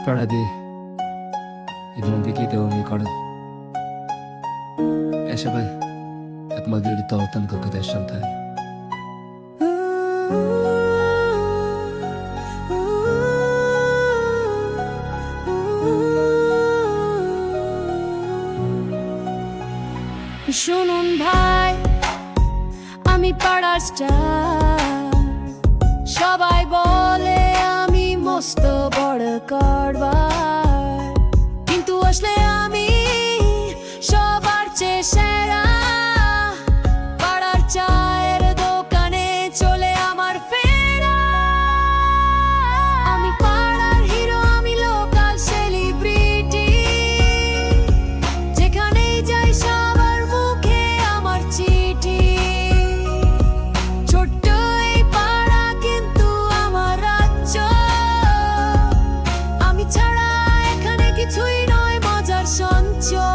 Paradi idan bigida umikard eshabay at magdiditawtan ka kadesyan tayo. শুনুন ভাই, আমি পাড়ার স্টার। সবাই বলে আমি মস্ত বড় কারবার, কিন্তু আসলে আমি সবার চেয়ে সেরা। পাড়ার চায়ের দোকানে চলে আমার ফেরা। আমি পাড়ার হিরো, আমি লোকাল সেলিব্রিটি। যেখানেই যাই সবার মুখে আমার চিঠি। ছোট্ট এই পাড়া কিন্তু আমার রাজ্য। আমি ছাড়া এখানে কিছুই নয় মজার সঞ্চয়।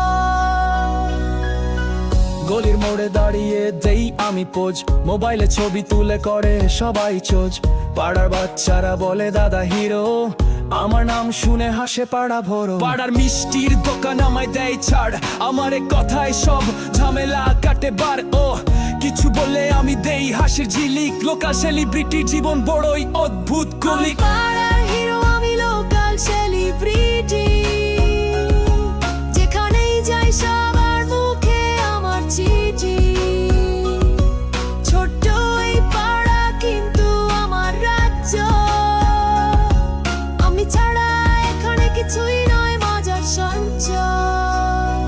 গলির মোড়ে দাঁড়িয়ে দেই আমি পোজ, মোবাইলে ছবি তুলে করে সবাই চোজ। পাড়ার বাচ্চারা বলে দাদা হিরো, আমার নাম শুনে হাসে পাড়া ভরো। পাড়ার মিষ্টির দোকান আমায় দেয় ছাড়, আমার এ কথায় সব ঝামেলা কাটে বার। ও কিছু বলে আমি দেই হাসির ঝিলিক, লোকাল সেলিব্রিটি জীবন বড়ই অদ্ভুত কলিক। পাড়ার হিরো, আমি লোকাল সেলিব্রিটি। যেখানেই যাই সবার মুখে আমার চিঠি। ছোট্ট এই পাড়া কিন্তু আমার রাজ্য। আমি ছাড়া এখানে কিছুই নয় মজার সঞ্চয়।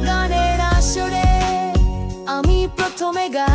গানের আসরে আমি প্রথমে গাই।